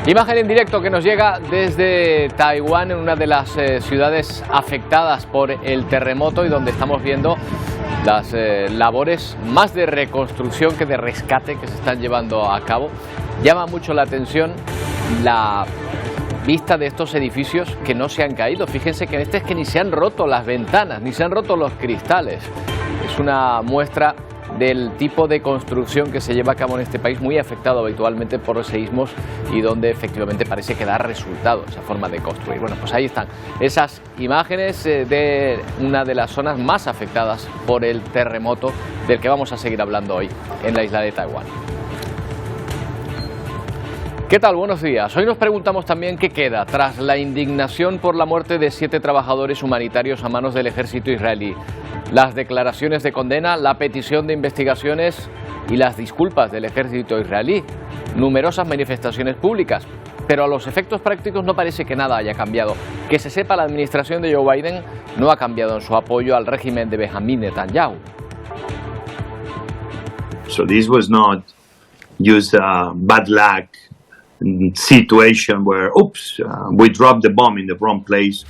Imagen en directo que nos llega desde Taiwán, en una de las ciudades afectadas por el terremoto y donde estamos viendo las labores más de reconstrucción que de rescate que se están llevando a cabo. Llama mucho la atención la vista de estos edificios que no se han caído. Fíjense que en este es que ni se han roto las ventanas, ni se han roto los cristales. Es una muestra del tipo de construcción que se lleva a cabo en este país, muy afectado habitualmente por los seísmos y donde efectivamente parece que da resultado esa forma de construir. Bueno, pues ahí están esas imágenes de una de las zonas más afectadas por el terremoto del que vamos a seguir hablando hoy en la isla de Taiwán. ¿Qué tal? Buenos días. Hoy nos preguntamos también qué queda tras la indignación por la muerte de 7 trabajadores humanitarios a manos del ejército israelí. Las declaraciones de condena, la petición de investigaciones y las disculpas del ejército israelí. Numerosas manifestaciones públicas. Pero a los efectos prácticos no parece que nada haya cambiado. Que se sepa, la administración de Joe Biden no ha cambiado en su apoyo al régimen de Benjamin Netanyahu. So this was not just a bad luck situation where, we dropped the bomb in the wrong place.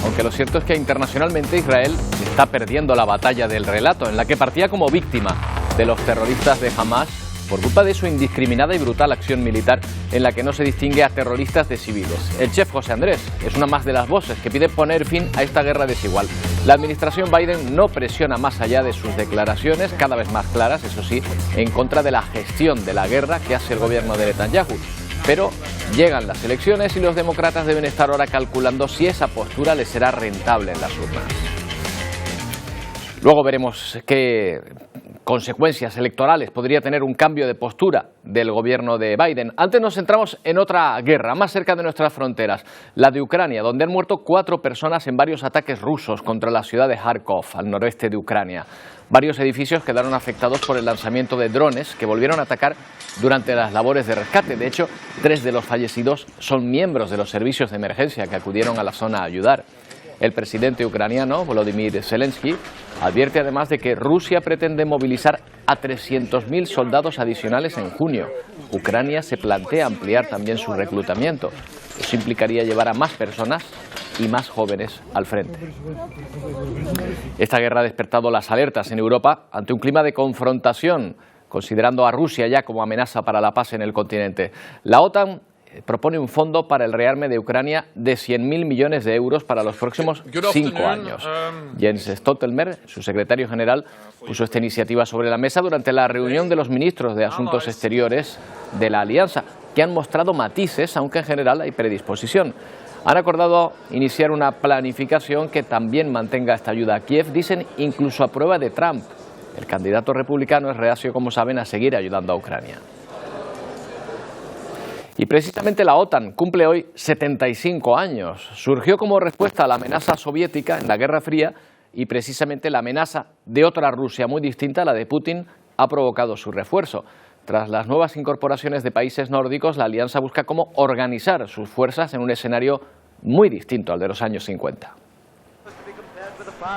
Aunque lo cierto es que internacionalmente Israel está perdiendo la batalla del relato, en la que partía como víctima de los terroristas de Hamas por culpa de su indiscriminada y brutal acción militar en la que no se distingue a terroristas de civiles. El chef José Andrés es una más de las voces que pide poner fin a esta guerra desigual. La administración Biden no presiona más allá de sus declaraciones, cada vez más claras, eso sí, en contra de la gestión de la guerra que hace el gobierno de Netanyahu. Pero llegan las elecciones y los demócratas deben estar ahora calculando si esa postura les será rentable en las urnas. Luego veremos qué consecuencias electorales podría tener un cambio de postura del gobierno de Biden. Antes nos centramos en otra guerra, más cerca de nuestras fronteras, la de Ucrania, donde han muerto 4 personas en varios ataques rusos contra la ciudad de Kharkov, al noroeste de Ucrania. Varios edificios quedaron afectados por el lanzamiento de drones que volvieron a atacar durante las labores de rescate. De hecho, 3 de los fallecidos son miembros de los servicios de emergencia que acudieron a la zona a ayudar. El presidente ucraniano, Volodymyr Zelensky, advierte además de que Rusia pretende movilizar a 300.000 soldados adicionales en junio. Ucrania se plantea ampliar también su reclutamiento. Eso implicaría llevar a más personas y más jóvenes al frente. Esta guerra ha despertado las alertas en Europa ante un clima de confrontación, considerando a Rusia ya como amenaza para la paz en el continente. La OTAN propone un fondo para el rearme de Ucrania de 100.000 millones de euros para los próximos 5 años. Jens Stoltenberg, su secretario general, puso esta iniciativa sobre la mesa durante la reunión de los ministros de Asuntos Exteriores de la Alianza, que han mostrado matices, aunque en general hay predisposición. Han acordado iniciar una planificación que también mantenga esta ayuda a Kiev, dicen incluso a prueba de Trump. El candidato republicano es reacio, como saben, a seguir ayudando a Ucrania. Y precisamente la OTAN cumple hoy 75 años. Surgió como respuesta a la amenaza soviética en la Guerra Fría y precisamente la amenaza de otra Rusia muy distinta a la de Putin ha provocado su refuerzo. Tras las nuevas incorporaciones de países nórdicos, la alianza busca cómo organizar sus fuerzas en un escenario muy distinto al de los años 50.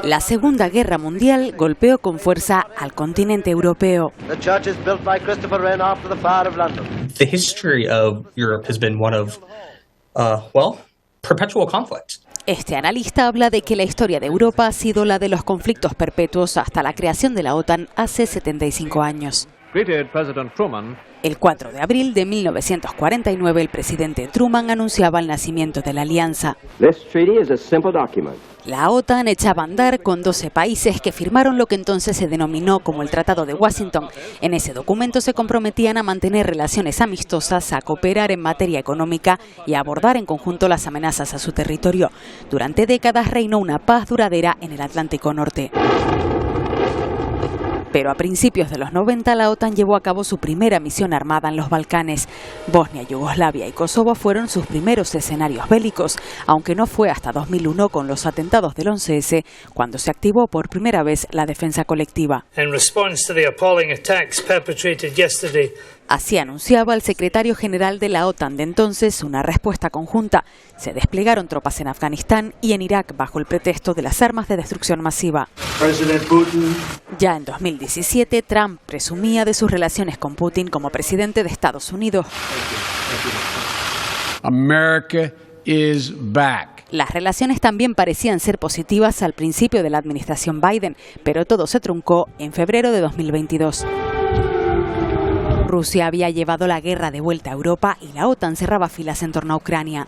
La Segunda Guerra Mundial golpeó con fuerza al continente europeo. The history of Europe has been one of, perpetual conflict. Este analista habla de que la historia de Europa ha sido la de los conflictos perpetuos hasta la creación de la OTAN hace 75 años. El 4 de abril de 1949, el presidente Truman anunciaba el nacimiento de la alianza. La OTAN echaba a andar con 12 países que firmaron lo que entonces se denominó como el Tratado de Washington. En ese documento se comprometían a mantener relaciones amistosas, a cooperar en materia económica y a abordar en conjunto las amenazas a su territorio. Durante décadas reinó una paz duradera en el Atlántico Norte. Pero a principios de los 90 la OTAN llevó a cabo su primera misión armada en los Balcanes. Bosnia, Yugoslavia y Kosovo fueron sus primeros escenarios bélicos, aunque no fue hasta 2001 con los atentados del 11S cuando se activó por primera vez la defensa colectiva. In response to the appalling attacks perpetrated yesterday Así anunciaba el secretario general de la OTAN de entonces una respuesta conjunta. Se desplegaron tropas en Afganistán y en Irak bajo el pretexto de las armas de destrucción masiva. Ya en 2017, Trump presumía de sus relaciones con Putin como presidente de Estados Unidos. America is back. Las relaciones también parecían ser positivas al principio de la administración Biden, pero todo se truncó en febrero de 2022. Rusia había llevado la guerra de vuelta a Europa y la OTAN cerraba filas en torno a Ucrania.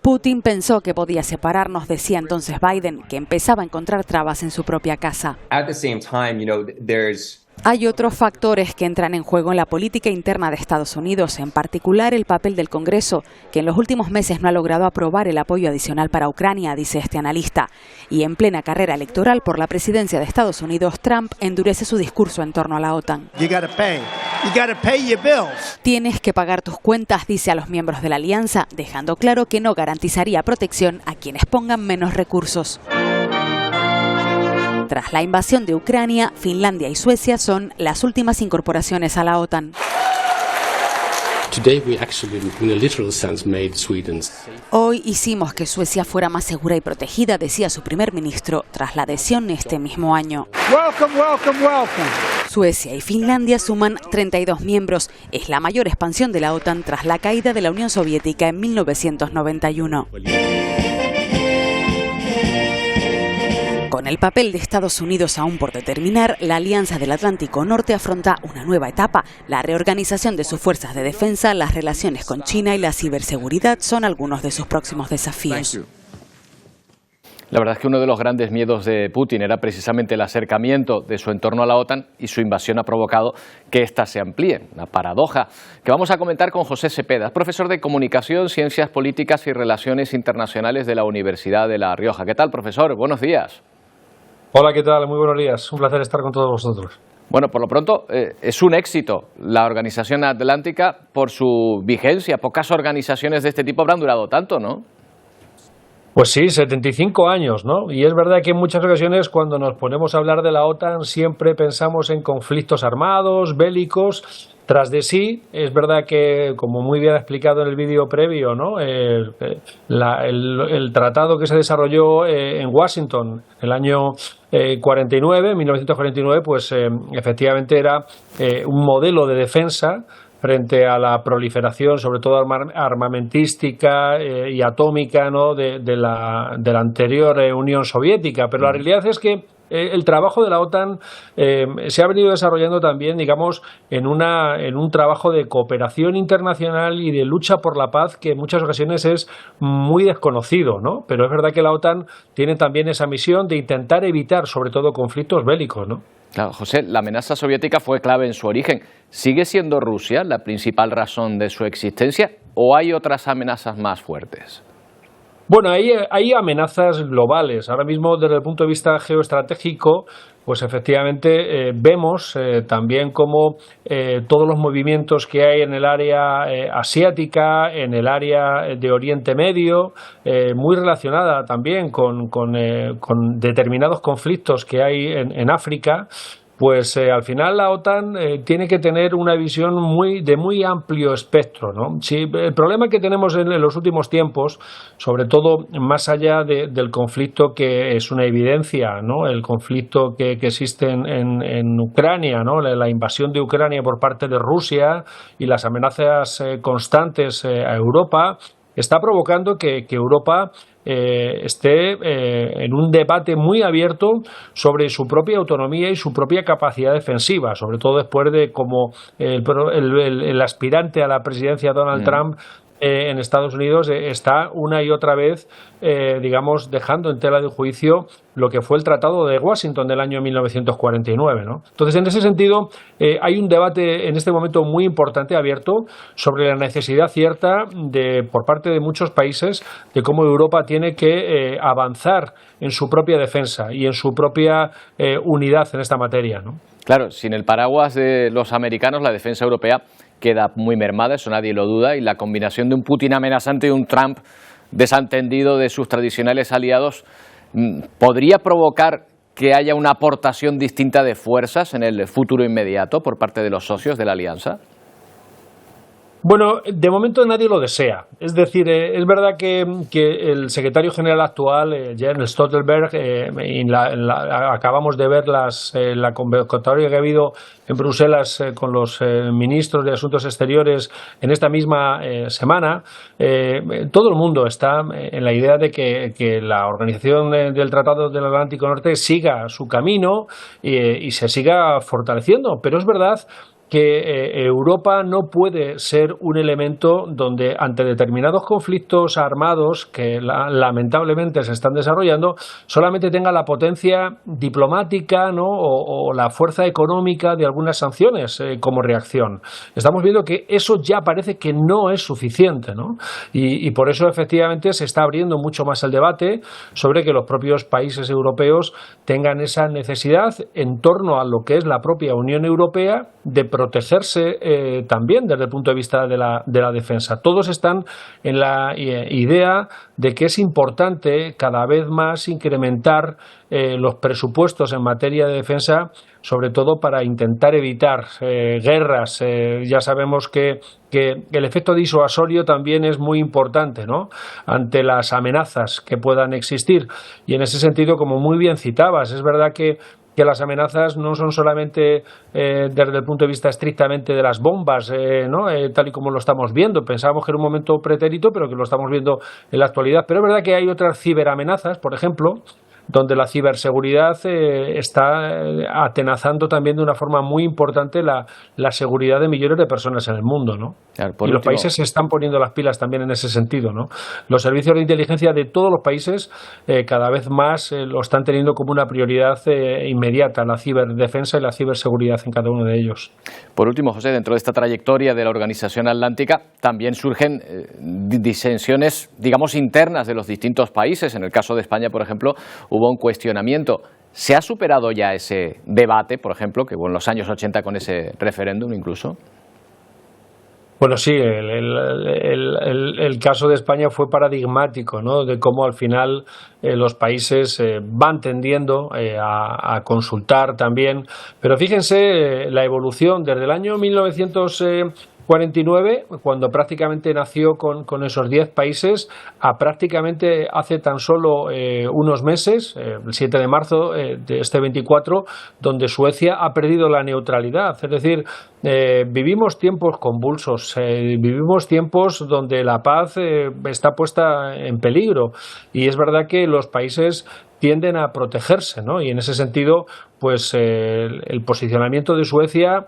Putin pensó que podía separarnos, decía entonces Biden, que empezaba a encontrar trabas en su propia casa. Hay otros factores que entran en juego en la política interna de Estados Unidos, en particular el papel del Congreso, que en los últimos meses no ha logrado aprobar el apoyo adicional para Ucrania, dice este analista. Y en plena carrera electoral por la presidencia de Estados Unidos, Trump endurece su discurso en torno a la OTAN. Tienes que pagar tus cuentas, dice a los miembros de la alianza, dejando claro que no garantizaría protección a quienes pongan menos recursos. Tras la invasión de Ucrania, Finlandia y Suecia son las últimas incorporaciones a la OTAN. Hoy hicimos que Suecia fuera más segura y protegida, decía su primer ministro, tras la adhesión este mismo año. Suecia y Finlandia suman 32 miembros. Es la mayor expansión de la OTAN tras la caída de la Unión Soviética en 1991. Con el papel de Estados Unidos aún por determinar, la Alianza del Atlántico Norte afronta una nueva etapa. La reorganización de sus fuerzas de defensa, las relaciones con China y la ciberseguridad son algunos de sus próximos desafíos. La verdad es que uno de los grandes miedos de Putin era precisamente el acercamiento de su entorno a la OTAN, y su invasión ha provocado que ésta se amplíe. Una paradoja que vamos a comentar con José Cepeda, profesor de Comunicación, Ciencias Políticas y Relaciones Internacionales de la Universidad de La Rioja. ¿Qué tal, profesor? Buenos días. Hola, ¿qué tal? Muy buenos días. Un placer estar con todos vosotros. Bueno, por lo pronto es un éxito la Organización Atlántica por su vigencia. Pocas organizaciones de este tipo habrán durado tanto, ¿no? Pues sí, 75 años, ¿no? Y es verdad que en muchas ocasiones cuando nos ponemos a hablar de la OTAN siempre pensamos en conflictos armados, bélicos. Tras de sí, es verdad que, como muy bien ha explicado en el vídeo previo, ¿no? El tratado que se desarrolló en Washington el año 1949, pues efectivamente era un modelo de defensa frente a la proliferación, sobre todo armamentística y atómica, ¿no? de la anterior Unión Soviética. Pero la realidad es que el trabajo de la OTAN se ha venido desarrollando también, digamos, en un trabajo de cooperación internacional y de lucha por la paz que en muchas ocasiones es muy desconocido, ¿no? Pero es verdad que la OTAN tiene también esa misión de intentar evitar, sobre todo, conflictos bélicos, ¿no? Claro, José, la amenaza soviética fue clave en su origen. ¿Sigue siendo Rusia la principal razón de su existencia o hay otras amenazas más fuertes? Bueno, hay amenazas globales. Ahora mismo, desde el punto de vista geoestratégico, pues efectivamente vemos también cómo todos los movimientos que hay en el área asiática, en el área de Oriente Medio, muy relacionada también con determinados conflictos que hay en África, pues al final la OTAN tiene que tener una visión de muy amplio espectro, ¿no? Sí, el problema que tenemos en los últimos tiempos, sobre todo más allá del conflicto que es una evidencia, ¿no? El conflicto que existe en Ucrania, ¿no? La invasión de Ucrania por parte de Rusia y las amenazas constantes a Europa, está provocando que Europa esté en un debate muy abierto sobre su propia autonomía y su propia capacidad defensiva, sobre todo después de cómo el aspirante a la presidencia Donald Trump en Estados Unidos está una y otra vez, digamos, dejando en tela de juicio lo que fue el Tratado de Washington del año 1949, ¿no? Entonces, en ese sentido, hay un debate en este momento muy importante abierto sobre la necesidad cierta por parte de muchos países de cómo Europa tiene que avanzar en su propia defensa y en su propia unidad en esta materia, ¿no? Claro, sin el paraguas de los americanos, la defensa europea queda muy mermada, eso nadie lo duda, y la combinación de un Putin amenazante y un Trump desentendido de sus tradicionales aliados podría provocar que haya una aportación distinta de fuerzas en el futuro inmediato por parte de los socios de la alianza? Bueno, de momento nadie lo desea. Es decir, es verdad que el secretario general actual, Jens Stoltenberg, acabamos de ver la convocatoria que ha habido en Bruselas con los ministros de Asuntos Exteriores en esta misma semana. Todo el mundo está en la idea de que la organización del Tratado del Atlántico Norte siga su camino y se siga fortaleciendo. Pero es verdad que Europa no puede ser un elemento donde ante determinados conflictos armados que lamentablemente se están desarrollando solamente tenga la potencia diplomática, ¿no? o la fuerza económica de algunas sanciones como reacción. Estamos viendo que eso ya parece que no es suficiente, ¿no? Y por eso efectivamente se está abriendo mucho más el debate sobre que los propios países europeos tengan esa necesidad en torno a lo que es la propia Unión Europea de protegerse también desde el punto de vista de la defensa. Todos están en la idea de que es importante cada vez más incrementar los presupuestos en materia de defensa, sobre todo para intentar evitar guerras. Ya sabemos que el efecto disuasorio también es muy importante, ¿no?, ante las amenazas que puedan existir. Y en ese sentido, como muy bien citabas, es verdad que las amenazas no son solamente desde el punto de vista estrictamente de las bombas, ¿no? Tal y como lo estamos viendo. Pensábamos que era un momento pretérito, pero que lo estamos viendo en la actualidad. Pero es verdad que hay otras ciberamenazas, por ejemplo, donde la ciberseguridad está atenazando también de una forma muy importante la seguridad de millones de personas en el mundo, ¿no? Claro, y los países se están poniendo las pilas también en ese sentido, ¿no? Los servicios de inteligencia de todos los países cada vez más lo están teniendo como una prioridad inmediata, la ciberdefensa y la ciberseguridad en cada uno de ellos. Por último, José, dentro de esta trayectoria de la Organización Atlántica también surgen disensiones, digamos, internas de los distintos países. En el caso de España, por ejemplo, hubo un cuestionamiento. ¿Se ha superado ya ese debate, por ejemplo, que hubo en los años 80 con ese referéndum incluso? Bueno, sí, el caso de España fue paradigmático, ¿no?, de cómo al final los países van tendiendo a consultar también. Pero fíjense la evolución desde el año 1949, cuando prácticamente nació con esos 10 países, a prácticamente hace tan solo unos meses, el 7 de marzo de este 24, donde Suecia ha perdido la neutralidad. Es decir, vivimos tiempos convulsos, vivimos tiempos donde la paz está puesta en peligro, y es verdad que los países tienden a protegerse, ¿no? Y en ese sentido, pues el posicionamiento de Suecia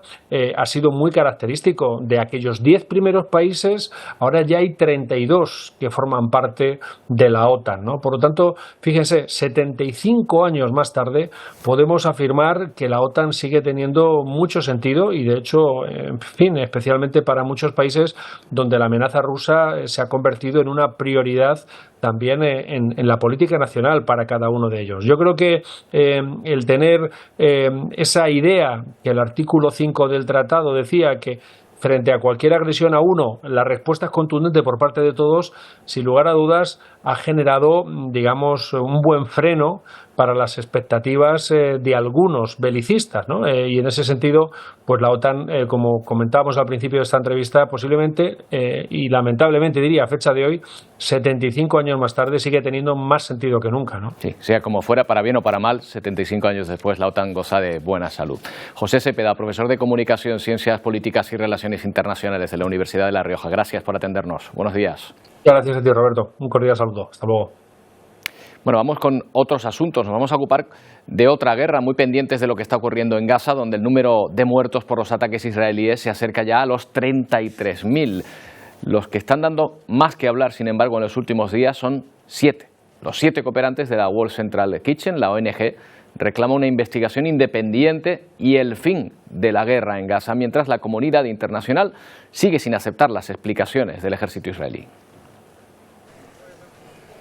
ha sido muy característico. De aquellos 10 primeros países, ahora ya hay 32 que forman parte de la OTAN, ¿no? Por lo tanto, fíjense, 75 años más tarde podemos afirmar que la OTAN sigue teniendo mucho sentido y, de hecho, en fin, especialmente para muchos países donde la amenaza rusa se ha convertido en una prioridad también en la política nacional para cada uno de ellos. Yo creo que el tener esa idea que el artículo 5 del tratado decía que frente a cualquier agresión a uno, la respuesta es contundente por parte de todos, sin lugar a dudas, ha generado, digamos, un buen freno para las expectativas de algunos belicistas, ¿no? Y en ese sentido, pues la OTAN, como comentábamos al principio de esta entrevista, posiblemente y lamentablemente diría a fecha de hoy, 75 años más tarde, sigue teniendo más sentido que nunca, ¿no? Sí, sea como fuera, para bien o para mal, 75 años después la OTAN goza de buena salud. José Cepeda, profesor de Comunicación, Ciencias Políticas y Relaciones Internacionales de la Universidad de La Rioja. Gracias por atendernos. Buenos días. Gracias a ti, Roberto. Un cordial saludo. Hasta luego. Bueno, vamos con otros asuntos. Nos vamos a ocupar de otra guerra, muy pendientes de lo que está ocurriendo en Gaza, donde el número de muertos por los ataques israelíes se acerca ya a los 33.000. Los que están dando más que hablar, sin embargo, en los últimos días son 7. Los 7 cooperantes de la World Central Kitchen, la ONG, reclama una investigación independiente y el fin de la guerra en Gaza, mientras la comunidad internacional sigue sin aceptar las explicaciones del ejército israelí.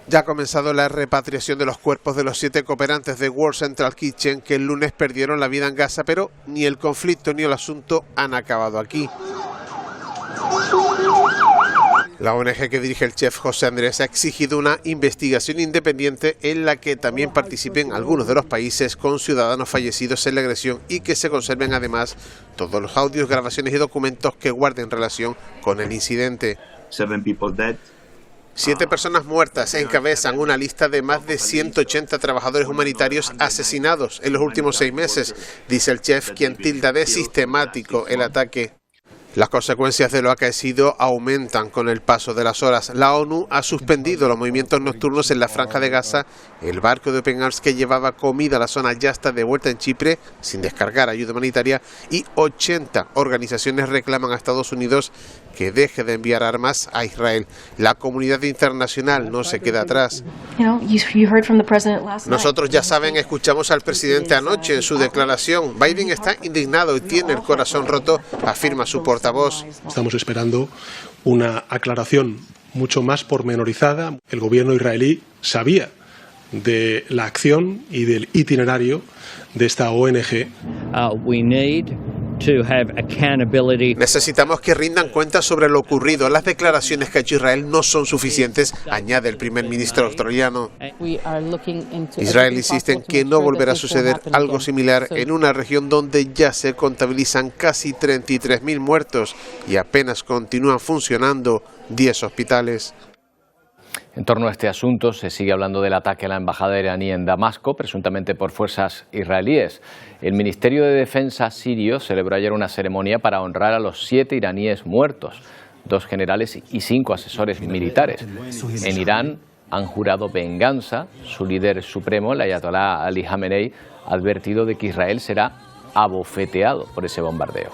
Ya ha comenzado la repatriación de los cuerpos de los 7 cooperantes de World Central Kitchen que el lunes perdieron la vida en Gaza, pero ni el conflicto ni el asunto han acabado aquí. La ONG que dirige el chef José Andrés ha exigido una investigación independiente en la que también participen algunos de los países con ciudadanos fallecidos en la agresión y que se conserven además todos los audios, grabaciones y documentos que guarden relación con el incidente. 7 people dead. 7 personas muertas encabezan una lista de más de 180 trabajadores humanitarios asesinados en los últimos 6 meses, dice el chef, quien tilda de sistemático el ataque. Las consecuencias de lo acaecido aumentan con el paso de las horas. La ONU ha suspendido los movimientos nocturnos en la Franja de Gaza. El barco de Open Arms que llevaba comida a la zona ya está de vuelta en Chipre sin descargar ayuda humanitaria y 80 organizaciones reclaman a Estados Unidos que deje de enviar armas a Israel. La comunidad internacional no se queda atrás. Nosotros, ya saben, escuchamos al presidente anoche en su declaración. Biden está indignado y tiene el corazón roto, afirma su portavoz. Estamos esperando una aclaración mucho más pormenorizada. El gobierno israelí sabía de la acción y del itinerario de esta ONG. Necesitamos que rindan cuentas sobre lo ocurrido. Las declaraciones que ha hecho Israel no son suficientes, añade el primer ministro australiano. Israel insiste en que no volverá a suceder algo similar en una región donde ya se contabilizan casi 33.000 muertos y apenas continúan funcionando 10 hospitales. En torno a este asunto se sigue hablando del ataque a la embajada iraní en Damasco, presuntamente por fuerzas israelíes. El Ministerio de Defensa sirio celebró ayer una ceremonia para honrar a los 7 iraníes muertos, 2 generales y 5 asesores militares. En Irán han jurado venganza. Su líder supremo, el ayatolá Ali Khamenei, ha advertido de que Israel será abofeteado por ese bombardeo.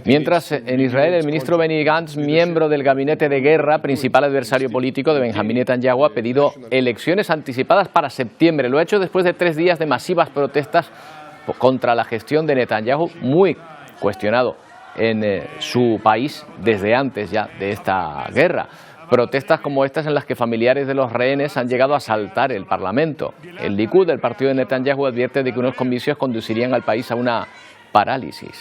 Mientras, en Israel, el ministro Benny Gantz, miembro del gabinete de guerra, principal adversario político de Benjamín Netanyahu, ha pedido elecciones anticipadas para septiembre. Lo ha hecho después de 3 días de masivas protestas contra la gestión de Netanyahu, muy cuestionado en su país desde antes ya de esta guerra. Protestas como estas en las que familiares de los rehenes han llegado a asaltar el Parlamento. El Likud, el partido de Netanyahu, advierte de que unos comicios conducirían al país a una parálisis.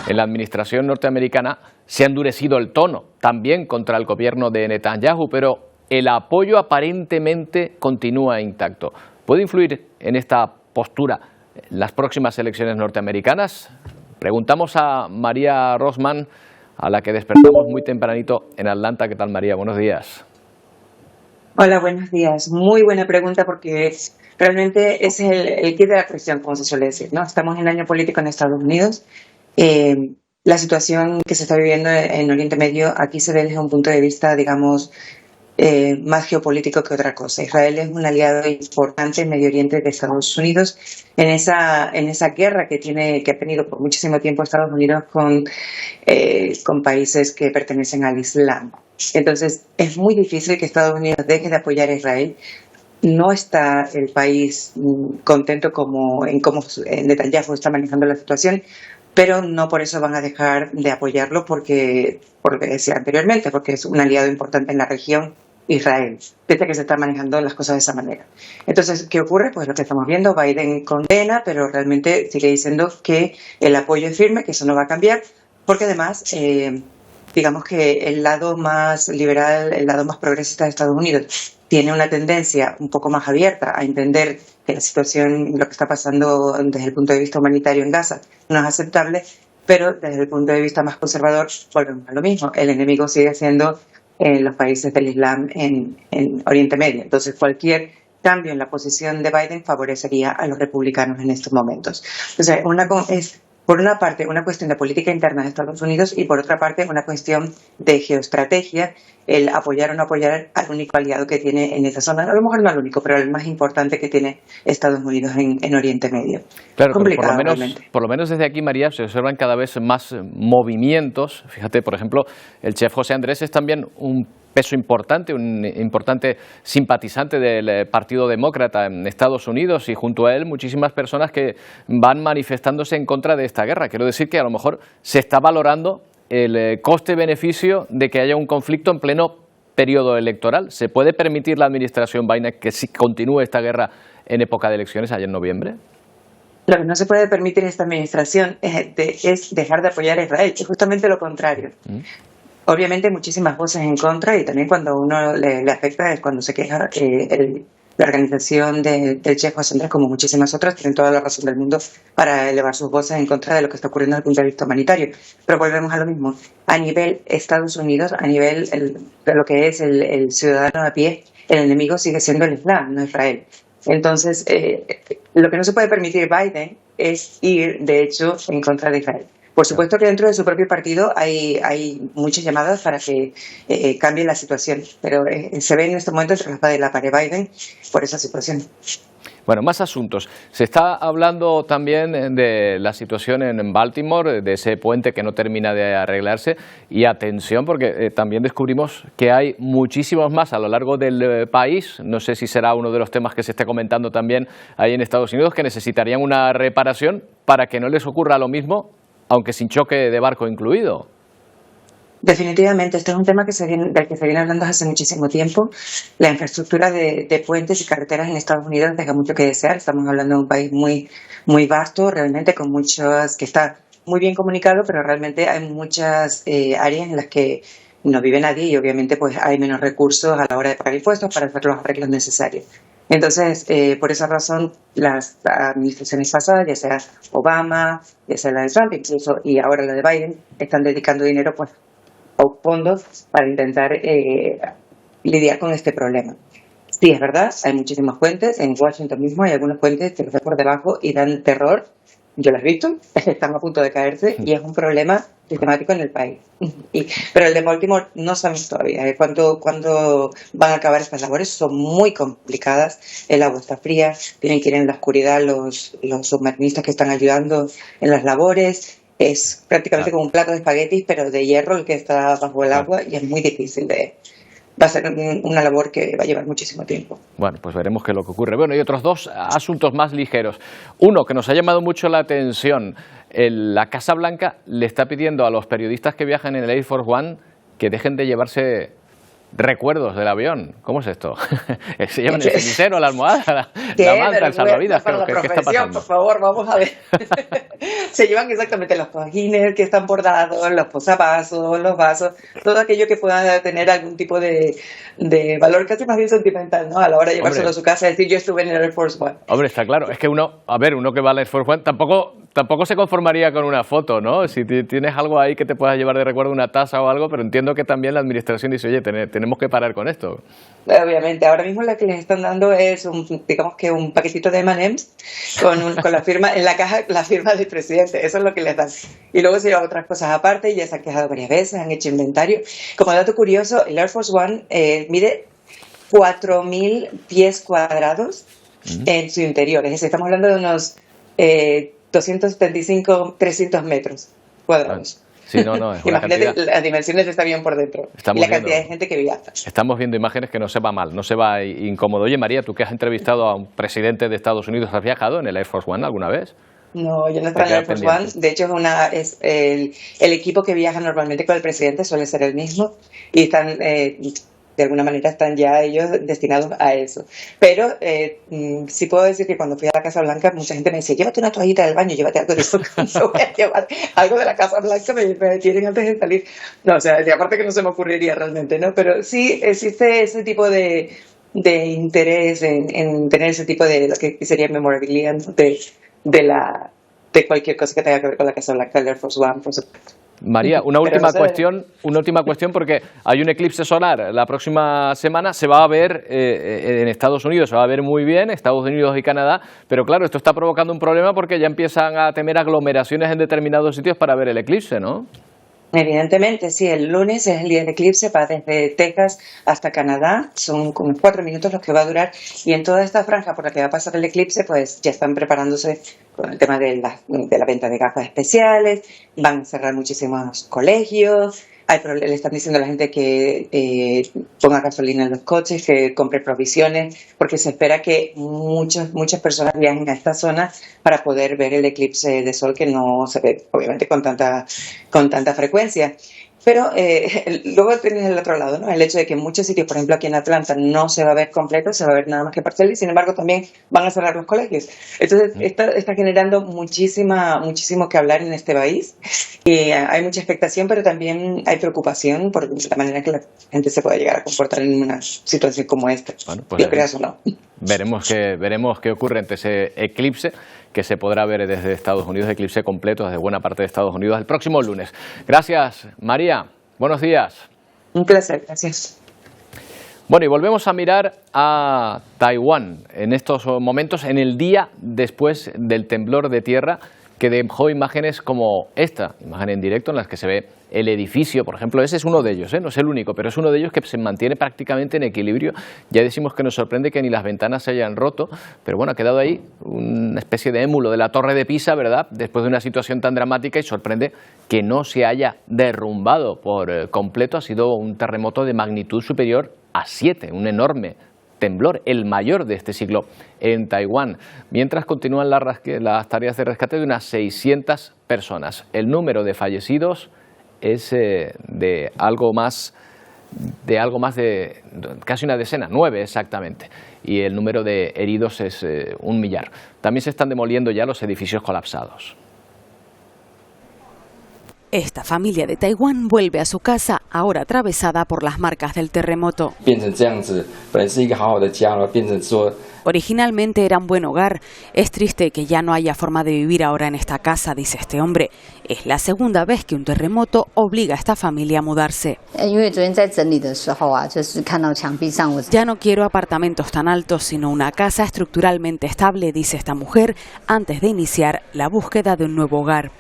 En la administración norteamericana se ha endurecido el tono, también contra el gobierno de Netanyahu, pero el apoyo aparentemente continúa intacto. ¿Puede influir en esta postura las próximas elecciones norteamericanas? Preguntamos a María Rosman, a la que despertamos muy tempranito en Atlanta. ¿Qué tal, María? Buenos días. Hola, buenos días. Muy buena pregunta porque realmente es el kit de la cuestión, como se suele decir, ¿no? Estamos en el año político en Estados Unidos. La situación que se está viviendo en Oriente Medio aquí se ve desde un punto de vista, digamos, más geopolítico que otra cosa. Israel es un aliado importante en Medio Oriente de Estados Unidos en esa guerra que ha tenido por muchísimo tiempo Estados Unidos con países que pertenecen al Islam. Entonces es muy difícil que Estados Unidos deje de apoyar a Israel. No está el país contento en cómo Netanyahu está manejando la situación, pero no por eso van a dejar de apoyarlo por lo que decía anteriormente, porque es un aliado importante en la región, Israel, desde que se están manejando las cosas de esa manera. Entonces, ¿qué ocurre? Pues lo que estamos viendo, Biden condena, pero realmente sigue diciendo que el apoyo es firme, que eso no va a cambiar, porque además, digamos que el lado más liberal, el lado más progresista de Estados Unidos tiene una tendencia un poco más abierta a entender que la situación, lo que está pasando desde el punto de vista humanitario en Gaza no es aceptable, pero desde el punto de vista más conservador volvemos a lo mismo. El enemigo sigue siendo los países del Islam en Oriente Medio. Entonces, cualquier cambio en la posición de Biden favorecería a los republicanos en estos momentos. Entonces, es por una parte una cuestión de política interna de Estados Unidos y por otra parte una cuestión de geoestrategia, el apoyar o no apoyar al único aliado que tiene en esa zona, a lo mejor no al único, pero el más importante que tiene Estados Unidos en Oriente Medio. Claro, por lo menos desde aquí, María, se observan cada vez más movimientos. Fíjate, por ejemplo, el chef José Andrés es también un peso importante, un importante simpatizante del Partido Demócrata en Estados Unidos, y junto a él muchísimas personas que van manifestándose en contra de esta guerra. Quiero decir que a lo mejor se está valorando el coste-beneficio de que haya un conflicto en pleno periodo electoral. ¿Se puede permitir la administración Biden que sí continúe esta guerra en época de elecciones allá en noviembre? Lo que no se puede permitir esta administración es dejar de apoyar a Israel, es justamente lo contrario. Obviamente hay muchísimas voces en contra y también cuando uno le afecta es cuando se queja. La organización del Chef Wasson, como muchísimas otras, tienen toda la razón del mundo para elevar sus voces en contra de lo que está ocurriendo desde el punto de vista humanitario. Pero volvemos a lo mismo. A nivel Estados Unidos, a nivel de lo que es el ciudadano a pie, el enemigo sigue siendo el Islam, no Israel. Entonces, lo que no se puede permitir Biden es ir, de hecho, en contra de Israel. Por supuesto que dentro de su propio partido hay muchas llamadas para que cambie la situación, pero se ve en este momento entre la espada y la pared Biden por esa situación. Bueno, más asuntos. Se está hablando también de la situación en Baltimore, de ese puente que no termina de arreglarse, y atención porque también descubrimos que hay muchísimos más a lo largo del país, no sé si será uno de los temas que se esté comentando también ahí en Estados Unidos, que necesitarían una reparación para que no les ocurra lo mismo, aunque sin choque de barco incluido. Definitivamente, este es un tema del que se viene hablando hace muchísimo tiempo. La infraestructura de puentes y carreteras en Estados Unidos deja mucho que desear. Estamos hablando de un país muy vasto, realmente con muchos, que está muy bien comunicado, pero realmente hay muchas áreas en las que no vive nadie y obviamente pues hay menos recursos a la hora de pagar impuestos para hacer los arreglos necesarios. Entonces, por esa razón, las administraciones pasadas, ya sea Obama, ya sea la de Trump, incluso y ahora la de Biden, están dedicando dinero pues fondos para intentar lidiar con este problema. Sí, es verdad, hay muchísimos puentes, en Washington mismo hay algunos puentes que los ven por debajo y dan terror, yo los he visto, están a punto de caerse y es un problema sistemático en el país. Pero el de Baltimore no sabemos todavía cuándo van a acabar estas labores, son muy complicadas, el agua está fría, tienen que ir en la oscuridad los submarinistas que están ayudando en las labores. Es prácticamente como un plato de espaguetis, pero de hierro, el que está bajo el agua, y es muy difícil va a ser una labor que va a llevar muchísimo tiempo. Bueno, pues veremos qué es lo que ocurre. Bueno, y otros dos asuntos más ligeros. Uno que nos ha llamado mucho la atención, la Casa Blanca le está pidiendo a los periodistas que viajan en el Air Force One que dejen de llevarse recuerdos del avión. ¿Cómo es esto? Se llevan el cenicero, la almohada, la manta, el salvavidas. ¿Qué está pasando? Por favor, vamos a ver. Se llevan exactamente los cojines que están bordados, los posavasos, los vasos, todo aquello que pueda tener algún tipo de valor casi más bien sentimental, ¿no? A la hora de llevárselo a su casa y decir yo estuve en el Air Force One. Hombre, está claro. Es que uno que va al Air Force One tampoco se conformaría con una foto, ¿no? Si tienes algo ahí que te puedas llevar de recuerdo, una taza o algo, pero entiendo que también la administración dice, oye, tenemos que parar con esto. Obviamente, ahora mismo la que les están dando es digamos que un paquetito de M&M's con la firma, en la caja, la firma del presidente, eso es lo que les dan. Y luego se llevan otras cosas aparte, ya se han quejado varias veces, han hecho inventario. Como dato curioso, el Air Force One mide 4.000 pies cuadrados en su interior, es decir, estamos hablando de unos 275, 300 metros cuadrados. Sí, no, es una Imagínate cantidad. las dimensiones de este avión por dentro y la cantidad de gente que viaja. Estamos viendo imágenes que no se va mal, no se va incómodo. Oye, María, tú que has entrevistado a un presidente de Estados Unidos, ¿has viajado en el Air Force One alguna vez? No, yo no estoy en el Air Force One. De hecho, es el equipo que viaja normalmente con el presidente suele ser el mismo y están de alguna manera están ya ellos destinados a eso. Pero sí puedo decir que cuando fui a la Casa Blanca, mucha gente me decía, llévate una toallita del baño, llévate algo de eso. Yo voy a llevar algo de la Casa Blanca, me tienen antes de salir. No, o sea, y aparte que no se me ocurriría realmente, ¿no? Pero sí existe ese tipo de interés en tener ese tipo de lo que sería memorabilia, ¿no? de cualquier cosa que tenga que ver con la Casa Blanca, el Air Force One, por supuesto. María, una última cuestión porque hay un eclipse solar la próxima semana, se va a ver en Estados Unidos, se va a ver muy bien, Estados Unidos y Canadá, pero claro, esto está provocando un problema porque ya empiezan a temer aglomeraciones en determinados sitios para ver el eclipse, ¿no? Evidentemente, sí, el lunes es el día del eclipse, va desde Texas hasta Canadá, son como 4 minutos los que va a durar y en toda esta franja por la que va a pasar el eclipse pues ya están preparándose con el tema de la venta de gafas especiales, van a cerrar muchísimos colegios, le están diciendo a la gente que ponga gasolina en los coches, que compre provisiones, porque se espera que muchas personas viajen a esta zona para poder ver el eclipse de sol que no se ve obviamente con tanta frecuencia. Pero luego tienes el otro lado, ¿no? El hecho de que en muchos sitios, por ejemplo aquí en Atlanta, no se va a ver completo, se va a ver nada más que parcial, y sin embargo también van a cerrar los colegios. Entonces está generando muchísimo que hablar en este país, y hay mucha expectación, pero también hay preocupación por la manera que la gente se puede llegar a comportar en una situación como esta, bueno, pues lo creas o no. Veremos qué ocurre ante ese eclipse que se podrá ver desde Estados Unidos, eclipse completo desde buena parte de Estados Unidos el próximo lunes. Gracias, María. Buenos días. Un placer, gracias. Bueno, y volvemos a mirar a Taiwán en estos momentos, en el día después del temblor de tierra que dejó imágenes como esta, imagen en directo en las que se ve el edificio, por ejemplo. Ese es uno de ellos, no es el único, pero es uno de ellos que se mantiene prácticamente en equilibrio. Ya decimos que nos sorprende que ni las ventanas se hayan roto, pero bueno, ha quedado ahí una especie de émulo de la Torre de Pisa, ¿verdad?, después de una situación tan dramática, y sorprende que no se haya derrumbado por completo. Ha sido un terremoto de magnitud superior a 7, un enorme temblor, el mayor de este siglo en Taiwán, mientras continúan las tareas de rescate de unas 600 personas. El número de fallecidos es de algo más de casi una decena, 9 exactamente, y el número de heridos es 1 millar. También se están demoliendo ya los edificios colapsados. Esta familia de Taiwán vuelve a su casa, ahora atravesada por las marcas del terremoto. Originalmente era un buen hogar. Es triste que ya no haya forma de vivir ahora en esta casa, dice este hombre. Es la segunda vez que un terremoto obliga a esta familia a mudarse. Ya no quiero apartamentos tan altos, sino una casa estructuralmente estable, dice esta mujer, antes de iniciar la búsqueda de un nuevo hogar.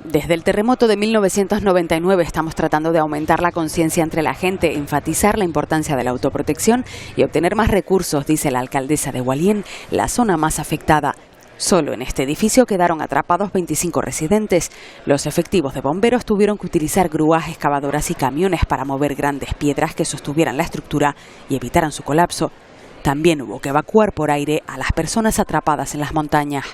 Desde el terremoto de 1999 estamos tratando de aumentar la conciencia entre la gente, enfatizar la importancia de la autoprotección y obtener más recursos, dice la alcaldesa de Hualien, la zona más afectada. Solo en este edificio quedaron atrapados 25 residentes. Los efectivos de bomberos tuvieron que utilizar grúas, excavadoras y camiones para mover grandes piedras que sostuvieran la estructura y evitaran su colapso. También hubo que evacuar por aire a las personas atrapadas en las montañas.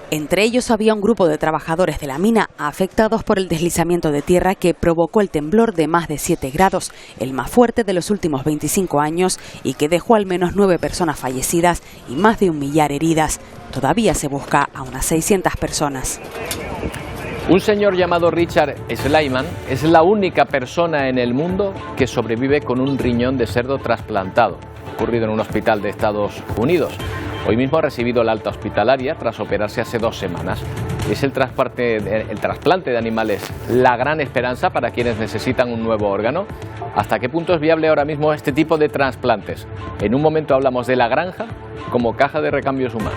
Entre ellos había un grupo de trabajadores de la mina afectados por el deslizamiento de tierra que provocó el temblor de más de 7 grados, el más fuerte de los últimos 25 años, y que dejó al menos 9 personas fallecidas y más de 1 millar heridas. Todavía se busca a unas 600 personas. Un señor llamado Richard Sleiman es la única persona en el mundo que sobrevive con un riñón de cerdo trasplantado, ocurrido en un hospital de Estados Unidos. Hoy mismo ha recibido la alta hospitalaria tras operarse hace 2 semanas. Es el trasplante de animales la gran esperanza para quienes necesitan un nuevo órgano. ¿Hasta qué punto es viable ahora mismo este tipo de trasplantes? En un momento hablamos de la granja como caja de recambios humanos.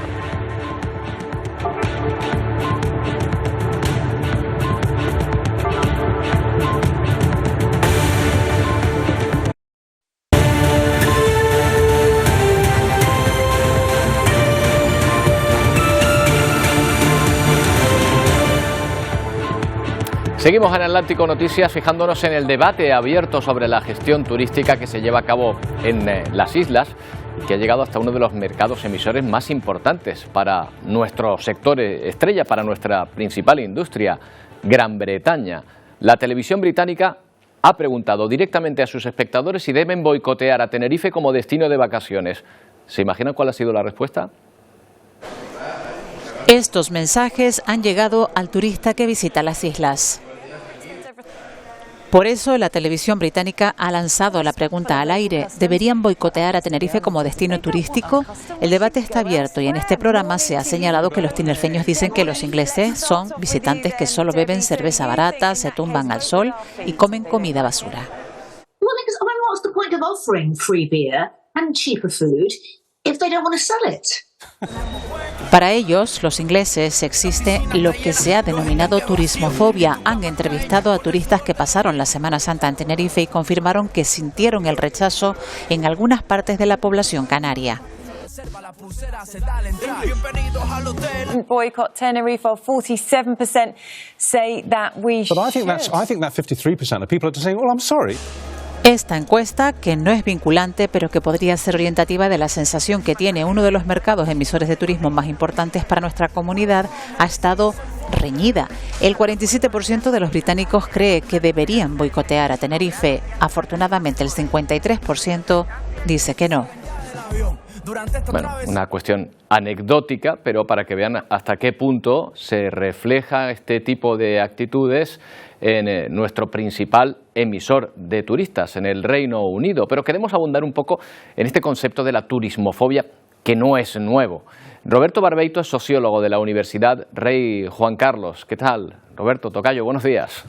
Seguimos en Atlántico Noticias fijándonos en el debate abierto sobre la gestión turística que se lleva a cabo en las islas y que ha llegado hasta uno de los mercados emisores más importantes para nuestro sector estrella, para nuestra principal industria, Gran Bretaña. La televisión británica ha preguntado directamente a sus espectadores si deben boicotear a Tenerife como destino de vacaciones. ¿Se imaginan cuál ha sido la respuesta? Estos mensajes han llegado al turista que visita las islas. Por eso la televisión británica ha lanzado la pregunta al aire: ¿deberían boicotear a Tenerife como destino turístico? El debate está abierto y en este programa se ha señalado que los tinerfeños dicen que los ingleses son visitantes que solo beben cerveza barata, se tumban al sol y comen comida basura. Para ellos, los ingleses, existe lo que se ha denominado turismofobia. Han entrevistado a turistas que pasaron la Semana Santa en Tenerife y confirmaron que sintieron el rechazo en algunas partes de la población canaria. Boycott Tenerife, 47% say that we should. But I think that 53% of people are just saying, well, I'm sorry. Esta encuesta, que no es vinculante, pero que podría ser orientativa de la sensación que tiene uno de los mercados emisores de turismo más importantes para nuestra comunidad, ha estado reñida. El 47% de los británicos cree que deberían boicotear a Tenerife. Afortunadamente, el 53% dice que no. Bueno, una cuestión anecdótica, pero para que vean hasta qué punto se refleja este tipo de actitudes en nuestro principal emisor de turistas, en el Reino Unido. Pero queremos abundar un poco en este concepto de la turismofobia, que no es nuevo. Roberto Barbeito es sociólogo de la Universidad Rey Juan Carlos. ¿Qué tal? Roberto, tocayo, buenos días.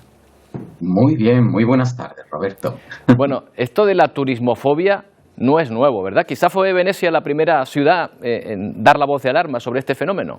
Muy bien, muy buenas tardes, Roberto. Bueno, esto de la turismofobia no es nuevo, ¿verdad? Quizá fue Venecia la primera ciudad en dar la voz de alarma sobre este fenómeno.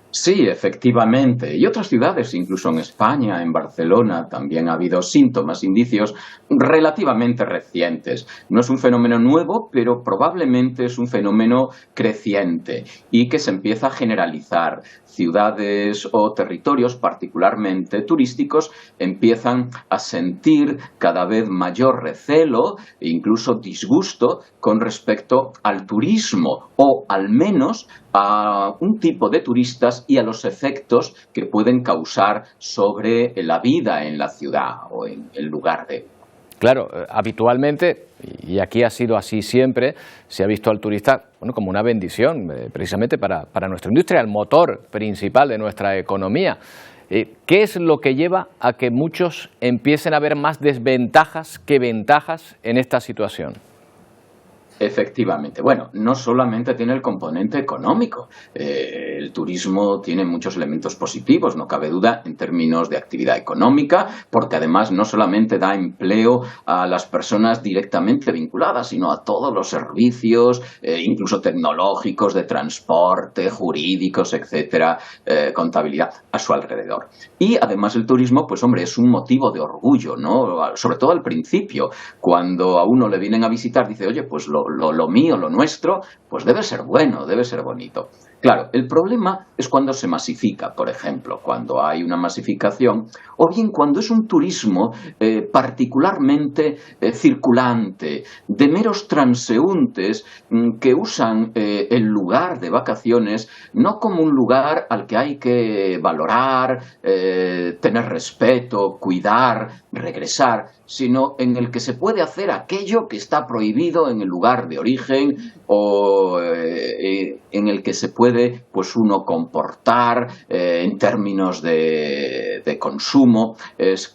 Sí, efectivamente. Y otras ciudades, incluso en España, en Barcelona, también ha habido síntomas, indicios relativamente recientes. No es un fenómeno nuevo, pero probablemente es un fenómeno creciente y que se empieza a generalizar. Ciudades o territorios particularmente turísticos empiezan a sentir cada vez mayor recelo e incluso disgusto con respecto al turismo o al menos a un tipo de turistas y a los efectos que pueden causar sobre la vida en la ciudad o en el lugar de... Claro, habitualmente, y aquí ha sido así siempre, se ha visto al turista como una bendición, precisamente para nuestra industria, el motor principal de nuestra economía. ¿Qué es lo que lleva a que muchos empiecen a ver más desventajas que ventajas en esta situación? Efectivamente. Bueno, no solamente tiene el componente económico. El turismo tiene muchos elementos positivos, no cabe duda, en términos de actividad económica, porque además no solamente da empleo a las personas directamente vinculadas, sino a todos los servicios, incluso tecnológicos, de transporte, jurídicos, etcétera, contabilidad, a su alrededor. Y además el turismo, pues hombre, es un motivo de orgullo, ¿no? Sobre todo al principio, cuando a uno le vienen a visitar, dice, oye, pues lo mío, lo nuestro, pues debe ser bueno, debe ser bonito. Claro, el problema es cuando se masifica, por ejemplo, cuando hay una masificación, o bien cuando es un turismo particularmente circulante, de meros transeúntes que usan el lugar de vacaciones no como un lugar al que hay que valorar, tener respeto, cuidar, regresar, sino en el que se puede hacer aquello que está prohibido en el lugar de origen o en el que se puede pues uno comportar en términos de consumo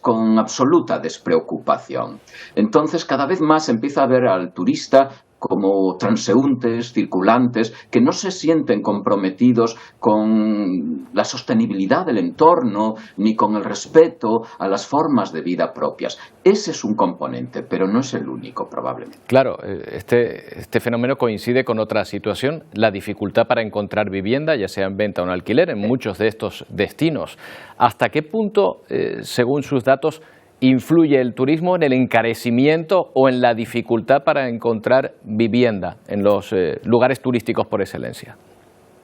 con absoluta despreocupación. Entonces cada vez más empieza a ver al turista como transeúntes, circulantes, que no se sienten comprometidos con la sostenibilidad del entorno ni con el respeto a las formas de vida propias. Ese es un componente, pero no es el único, probablemente. Claro, este fenómeno coincide con otra situación, la dificultad para encontrar vivienda, ya sea en venta o en alquiler, en muchos de estos destinos. ¿Hasta qué punto, según sus datos, influye el turismo en el encarecimiento o en la dificultad para encontrar vivienda en los lugares turísticos por excelencia?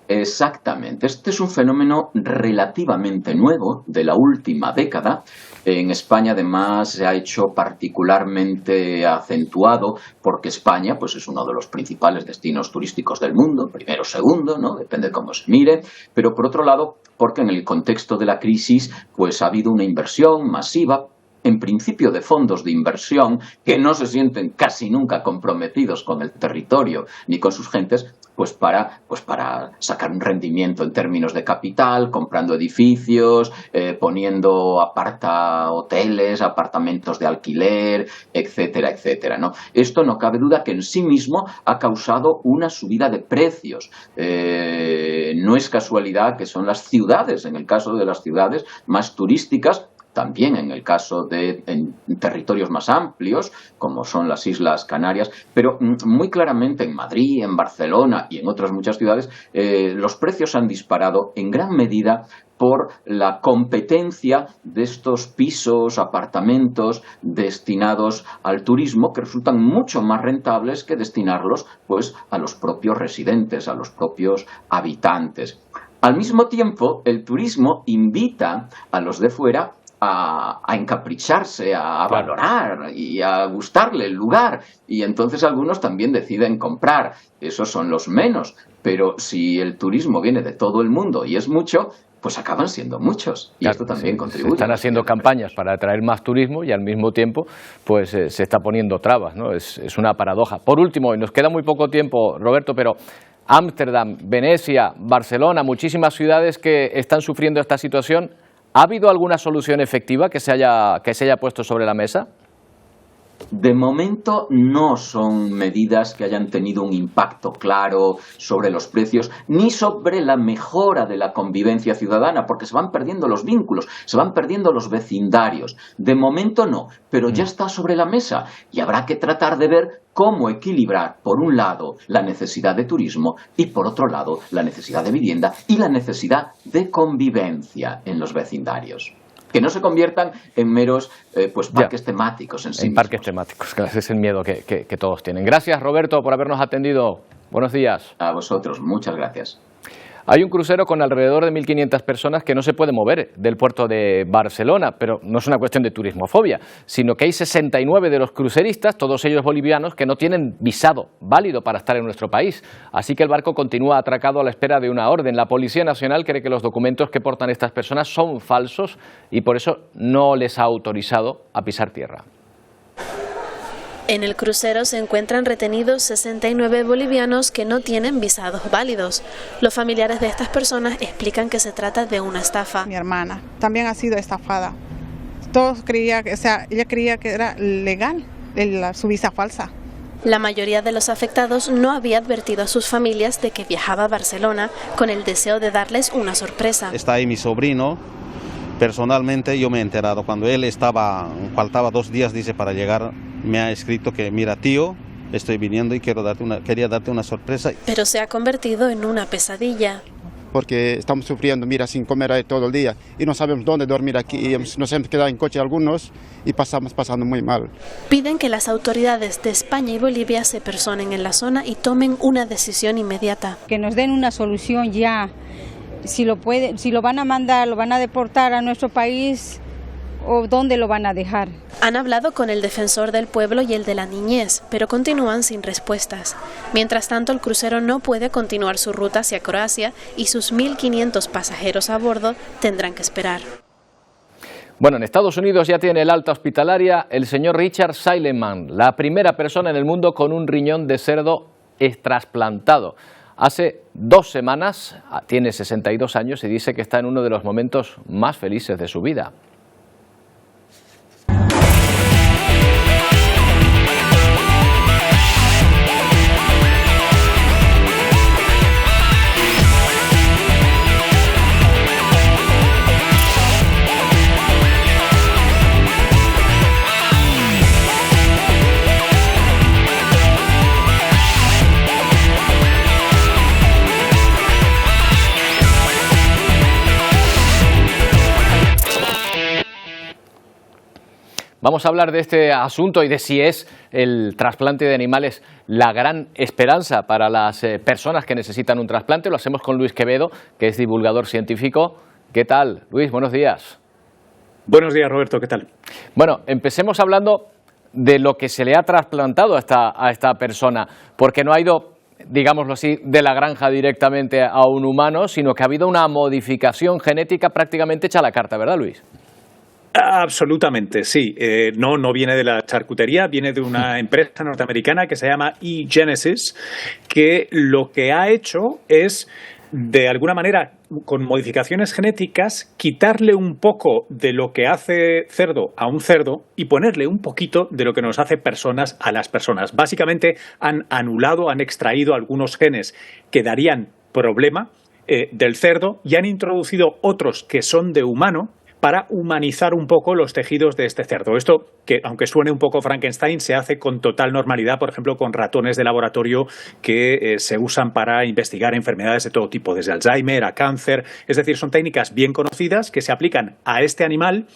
Exactamente. Este es un fenómeno relativamente nuevo, de la última década. En España, además, se ha hecho particularmente acentuado porque España pues, es uno de los principales destinos turísticos del mundo, primero o segundo, ¿no? Depende de cómo se mire, pero por otro lado, porque en el contexto de la crisis pues, ha habido una inversión masiva, en principio de fondos de inversión que no se sienten casi nunca comprometidos con el territorio ni con sus gentes, pues para sacar un rendimiento en términos de capital, comprando edificios, poniendo hoteles, apartamentos de alquiler, etcétera, etcétera, ¿no? Esto no cabe duda que en sí mismo ha causado una subida de precios. No es casualidad que son las ciudades, en el caso de las ciudades más turísticas, también en el caso de en territorios más amplios, como son las Islas Canarias, pero muy claramente en Madrid, en Barcelona y en otras muchas ciudades, los precios han disparado en gran medida por la competencia de estos pisos, apartamentos destinados al turismo, que resultan mucho más rentables que destinarlos pues, a los propios residentes, a los propios habitantes. Al mismo tiempo, el turismo invita a los de fuera a encapricharse, a valorar y a gustarle el lugar, y entonces algunos también deciden comprar. Esos son los menos, pero si el turismo viene de todo el mundo y es mucho, pues acaban siendo muchos. Y claro, esto también contribuye. Se están haciendo campañas para atraer más turismo y al mismo tiempo pues se está poniendo trabas, ¿no? Es una paradoja. Por último, y nos queda muy poco tiempo, Roberto, pero Ámsterdam, Venecia, Barcelona, muchísimas ciudades que están sufriendo esta situación. ¿Ha habido alguna solución efectiva que se haya puesto sobre la mesa? De momento no son medidas que hayan tenido un impacto claro sobre los precios ni sobre la mejora de la convivencia ciudadana, porque se van perdiendo los vínculos, se van perdiendo los vecindarios. De momento no, pero ya está sobre la mesa y habrá que tratar de ver cómo equilibrar, por un lado, la necesidad de turismo y, por otro lado, la necesidad de vivienda y la necesidad de convivencia en los vecindarios. Que no se conviertan en meros parques temáticos en sí mismos. Parques temáticos, que ese es el miedo que todos tienen. Gracias, Roberto, por habernos atendido. Buenos días. A vosotros, muchas gracias. Hay un crucero con alrededor de 1.500 personas que no se puede mover del puerto de Barcelona, pero no es una cuestión de turismofobia, sino que hay 69 de los cruceristas, todos ellos bolivianos, que no tienen visado válido para estar en nuestro país. Así que el barco continúa atracado a la espera de una orden. La Policía Nacional cree que los documentos que portan estas personas son falsos y por eso no les ha autorizado a pisar tierra. En el crucero se encuentran retenidos 69 bolivianos que no tienen visados válidos. Los familiares de estas personas explican que se trata de una estafa. Mi hermana también ha sido estafada. Ella creía que era legal su visa falsa. La mayoría de los afectados no había advertido a sus familias de que viajaba a Barcelona con el deseo de darles una sorpresa. Está ahí mi sobrino. Personalmente yo me he enterado cuando él faltaba 2 días, dice, para llegar. Me ha escrito que, mira, tío, estoy viniendo y quería darte una sorpresa. Pero se ha convertido en una pesadilla. Porque estamos sufriendo, mira, sin comer ahí todo el día y no sabemos dónde dormir aquí. Y nos hemos quedado en coche algunos y pasando muy mal. Piden que las autoridades de España y Bolivia se personen en la zona y tomen una decisión inmediata. Que nos den una solución ya. Si lo van a mandar, lo van a deportar a nuestro país, ¿o dónde lo van a dejar? Han hablado con el defensor del pueblo y el de la niñez, pero continúan sin respuestas. Mientras tanto, el crucero no puede continuar su ruta hacia Croacia y sus 1.500 pasajeros a bordo tendrán que esperar. Bueno, en Estados Unidos ya tiene el alta hospitalaria el señor Richard Seileman, la primera persona en el mundo con un riñón de cerdo trasplantado. Hace 2 semanas, tiene 62 años y dice que está en uno de los momentos más felices de su vida. Vamos a hablar de este asunto y de si es el trasplante de animales la gran esperanza para las personas que necesitan un trasplante. Lo hacemos con Luis Quevedo, que es divulgador científico. ¿Qué tal, Luis? Buenos días. Buenos días, Roberto. ¿Qué tal? Bueno, empecemos hablando de lo que se le ha trasplantado a esta persona, porque no ha ido, digámoslo así, de la granja directamente a un humano, sino que ha habido una modificación genética prácticamente hecha a la carta, ¿verdad, Luis? Absolutamente, sí. No viene de la charcutería, viene de una empresa norteamericana que se llama eGenesis, que lo que ha hecho es, de alguna manera, con modificaciones genéticas, quitarle un poco de lo que hace cerdo a un cerdo y ponerle un poquito de lo que nos hace personas a las personas. Básicamente han extraído algunos genes que darían problema del cerdo y han introducido otros que son de humano, para humanizar un poco los tejidos de este cerdo. Esto, que aunque suene un poco Frankenstein, se hace con total normalidad, por ejemplo, con ratones de laboratorio que se usan para investigar enfermedades de todo tipo, desde Alzheimer a cáncer. Es decir, son técnicas bien conocidas que se aplican a este animal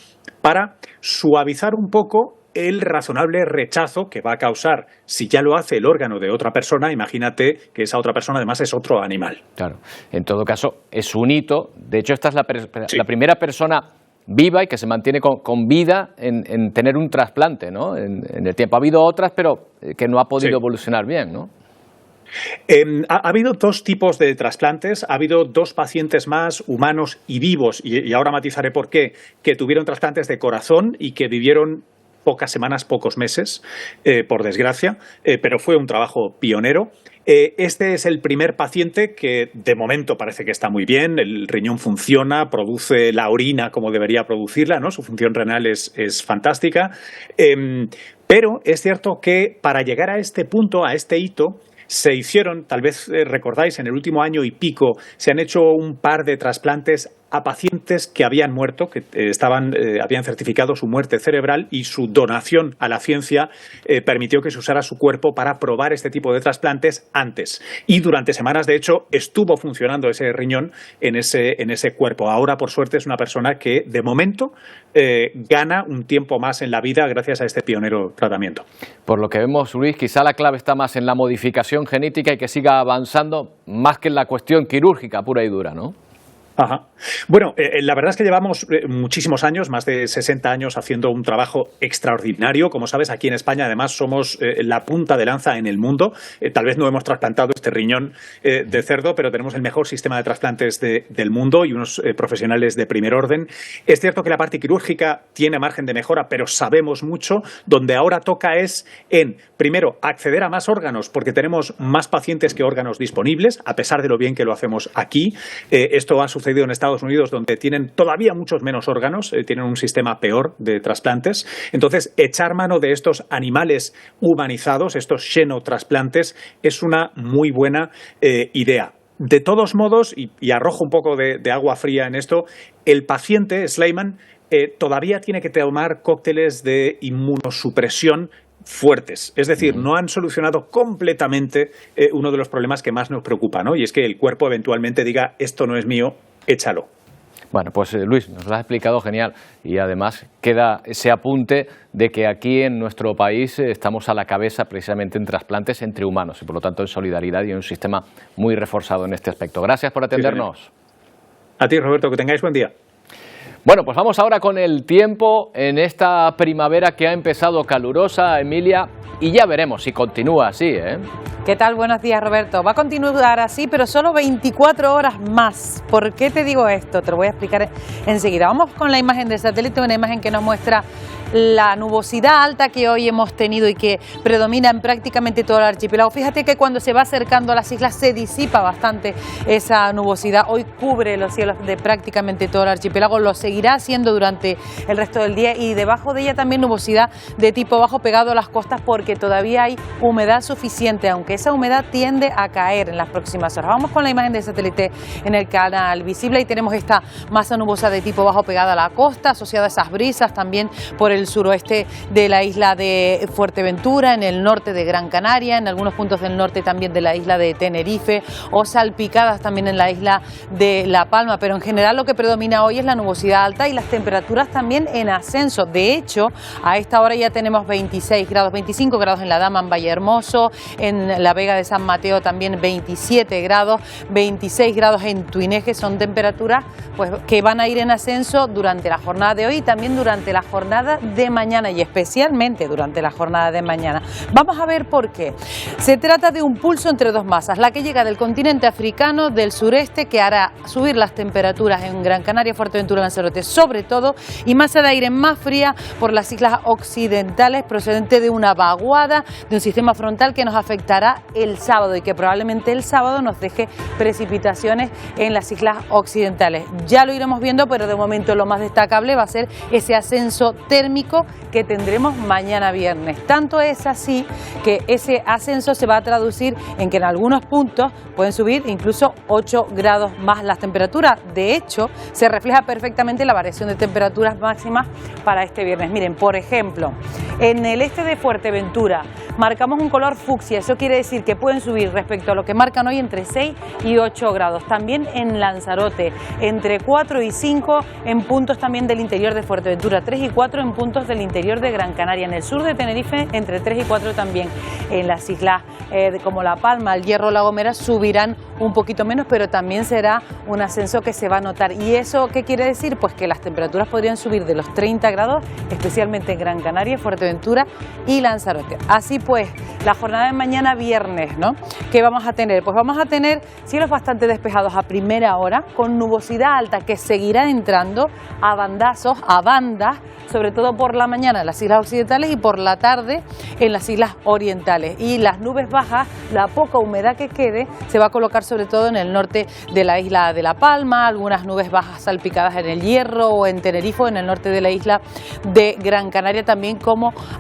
para suavizar un poco el razonable rechazo que va a causar si ya lo hace el órgano de otra persona. Imagínate que esa otra persona además es otro animal. Claro, en todo caso es un hito. De hecho, esta es la primera persona viva y que se mantiene con vida en tener un trasplante, ¿no? En el tiempo. Ha habido otras, pero que no ha podido evolucionar bien, ¿no? Ha habido dos tipos de trasplantes, ha habido dos pacientes más, humanos y vivos, y ahora matizaré por qué, que tuvieron trasplantes de corazón y que vivieron pocas semanas, pocos meses, por desgracia, pero fue un trabajo pionero. Este es el primer paciente que de momento parece que está muy bien, el riñón funciona, produce la orina como debería producirla, ¿no? Su función renal es fantástica, pero es cierto que para llegar a este punto, a este hito, se hicieron, tal vez recordáis, en el último año y pico, se han hecho un par de trasplantes a pacientes que habían muerto, que habían certificado su muerte cerebral, y su donación a la ciencia permitió que se usara su cuerpo para probar este tipo de trasplantes antes. Y durante semanas, de hecho, estuvo funcionando ese riñón en ese cuerpo. Ahora, por suerte, es una persona que, de momento, gana un tiempo más en la vida gracias a este pionero tratamiento. Por lo que vemos, Luis, quizá la clave está más en la modificación genética y que siga avanzando más que en la cuestión quirúrgica pura y dura, ¿no? Ajá. Bueno, la verdad es que llevamos muchísimos años, más de 60 años, haciendo un trabajo extraordinario. Como sabes, aquí en España, además, somos la punta de lanza en el mundo. Tal vez no hemos trasplantado este riñón de cerdo, pero tenemos el mejor sistema de trasplantes del mundo y unos profesionales de primer orden. Es cierto que la parte quirúrgica tiene margen de mejora, pero sabemos mucho. Donde ahora toca es en, primero, acceder a más órganos, porque tenemos más pacientes que órganos disponibles, a pesar de lo bien que lo hacemos aquí. Esto ha sucedido en Estados Unidos, donde tienen todavía muchos menos órganos, tienen un sistema peor de trasplantes. Entonces, echar mano de estos animales humanizados, estos xenotrasplantes, es una muy buena idea. De todos modos, y arrojo un poco de agua fría en esto, el paciente, Sleiman, todavía tiene que tomar cócteles de inmunosupresión fuertes. Es decir, no han solucionado completamente uno de los problemas que más nos preocupa, ¿no? Y es que el cuerpo eventualmente diga, esto no es mío, échalo. Bueno, pues Luis, nos lo has explicado genial y además queda ese apunte de que aquí en nuestro país estamos a la cabeza precisamente en trasplantes entre humanos y por lo tanto en solidaridad y en un sistema muy reforzado en este aspecto. Gracias por atendernos. Sí, a ti, Roberto, que tengáis buen día. Bueno, pues vamos ahora con el tiempo en esta primavera que ha empezado calurosa, Emilia, y ya veremos si continúa así, ¿eh? ¿Qué tal? Buenos días, Roberto. Va a continuar así, pero solo 24 horas más. ¿Por qué te digo esto? Te lo voy a explicar enseguida. Vamos con la imagen de satélite, una imagen que nos muestra la nubosidad alta que hoy hemos tenido y que predomina en prácticamente todo el archipiélago. Fíjate que cuando se va acercando a las islas se disipa bastante esa nubosidad. Hoy cubre los cielos de prácticamente todo el archipiélago, lo seguirá haciendo durante el resto del día y debajo de ella también nubosidad de tipo bajo pegado a las costas porque todavía hay humedad suficiente, aunque esa humedad tiende a caer en las próximas horas. Vamos con la imagen de satélite en el canal visible y tenemos esta masa nubosa de tipo bajo pegada a la costa, asociada a esas brisas también por el suroeste de la isla de Fuerteventura, en el norte de Gran Canaria, en algunos puntos del norte también de la isla de Tenerife o salpicadas también en la isla de La Palma, pero en general lo que predomina hoy es la nubosidad alta y las temperaturas también en ascenso. De hecho, a esta hora ya tenemos 26 grados, 25 grados en La Dama, en Vallehermoso, en la Vega de San Mateo también 27 grados, 26 grados en Tuineje, son temperaturas pues que van a ir en ascenso durante la jornada de hoy y también durante la jornada de mañana y especialmente durante la jornada de mañana. Vamos a ver por qué. Se trata de un pulso entre dos masas, la que llega del continente africano del sureste que hará subir las temperaturas en Gran Canaria, Fuerteventura, Lanzarote sobre todo, y masa de aire más fría por las islas occidentales procedente de una vaguada de un sistema frontal que nos afectará el sábado y que probablemente el sábado nos deje precipitaciones en las islas occidentales. Ya lo iremos viendo, pero de momento lo más destacable va a ser ese ascenso térmico que tendremos mañana viernes. Tanto es así que ese ascenso se va a traducir en que en algunos puntos pueden subir incluso 8 grados más las temperaturas. De hecho, se refleja perfectamente la variación de temperaturas máximas para este viernes. Miren, por ejemplo, en el este de Fuerteventura marcamos un color fucsia. Eso quiere decir que pueden subir respecto a lo que marcan hoy entre 6 y 8 grados. También en Lanzarote, entre 4 y 5 en puntos también del interior de Fuerteventura, 3 y 4 en puntos puntos del interior de Gran Canaria. En el sur de Tenerife, entre 3 y 4 también. En las islas como La Palma, El Hierro, La Gomera subirán un poquito menos, pero también será un ascenso que se va a notar. ¿Y eso qué quiere decir? Pues que las temperaturas podrían subir de los 30 grados, especialmente en Gran Canaria, Fuerteventura y Lanzarote. Así pues, la jornada de mañana viernes, ¿no? ¿Qué vamos a tener? Pues vamos a tener cielos bastante despejados a primera hora, con nubosidad alta que seguirá entrando a bandazos, a bandas, sobre todo por la mañana en las islas occidentales y por la tarde en las islas orientales. Y las nubes bajas, la poca humedad que quede, se va a colocar sobre todo en el norte de la isla de La Palma, algunas nubes bajas salpicadas en El Hierro o en Tenerife, en el norte de la isla de Gran Canaria también,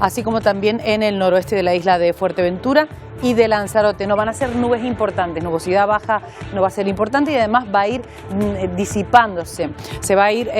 así como también en el noroeste de la isla de Fuerteventura y de Lanzarote. No van a ser nubes importantes, nubosidad baja no va a ser importante y además va a ir disipándose, se va a ir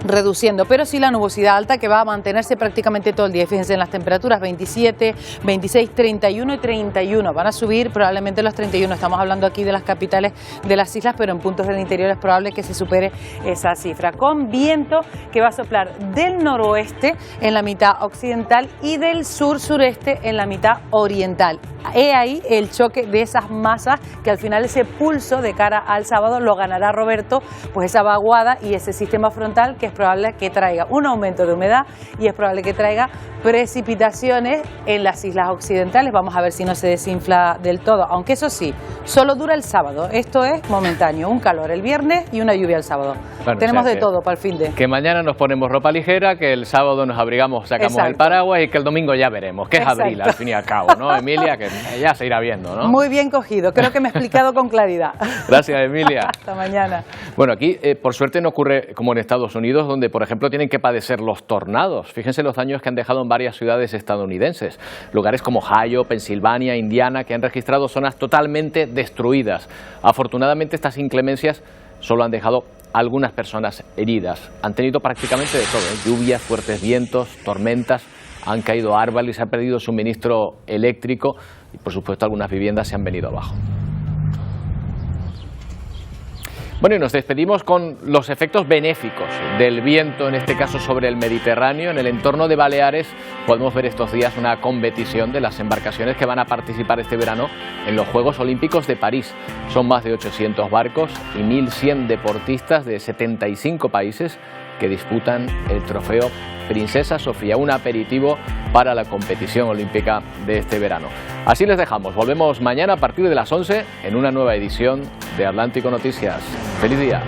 reduciendo, pero sí la nubosidad alta que va a mantenerse prácticamente todo el día. Fíjense en las temperaturas 27, 26, 31 y 31. Van a subir probablemente los 31. Estamos hablando aquí de las capitales de las islas, pero en puntos del interior es probable que se supere esa cifra. Con viento que va a soplar del noroeste en la mitad occidental y del sur-sureste en la mitad oriental. He ahí el choque de esas masas que al final ese pulso de cara al sábado lo ganará Roberto, pues esa vaguada y ese sistema frontal que es probable que traiga un aumento de humedad y es probable que traiga precipitaciones en las islas occidentales. Vamos a ver si no se desinfla del todo, aunque eso sí, solo dura el sábado. Esto es momentáneo, un calor el viernes y una lluvia el sábado. Bueno, tenemos de todo para el fin de. Que mañana nos ponemos ropa ligera, que el sábado nos abrigamos, sacamos el paraguas y que el domingo ya veremos, que es abril al fin y al cabo, ¿no, Emilia? Que ya se irá viendo, ¿no? Muy bien cogido, creo que me he explicado con claridad. Gracias, Emilia. Hasta mañana. Bueno, aquí por suerte no ocurre como en Estados Unidos, donde por ejemplo tienen que padecer los tornados. Fíjense los daños que han dejado en varias ciudades estadounidenses, lugares como Ohio, Pensilvania, Indiana, que han registrado zonas totalmente destruidas. Afortunadamente estas inclemencias solo han dejado algunas personas heridas. Han tenido prácticamente de todo, lluvias, fuertes vientos, tormentas, han caído árboles, se ha perdido suministro eléctrico y por supuesto algunas viviendas se han venido abajo. Bueno, y nos despedimos con los efectos benéficos del viento, en este caso sobre el Mediterráneo. En el entorno de Baleares podemos ver estos días una competición de las embarcaciones que van a participar este verano en los Juegos Olímpicos de París. Son más de 800 barcos y 1.100 deportistas de 75 países que disputan el trofeo Princesa Sofía, un aperitivo para la competición olímpica de este verano. Así les dejamos, volvemos mañana a partir de las 11 en una nueva edición de Atlántico Noticias. ¡Feliz día!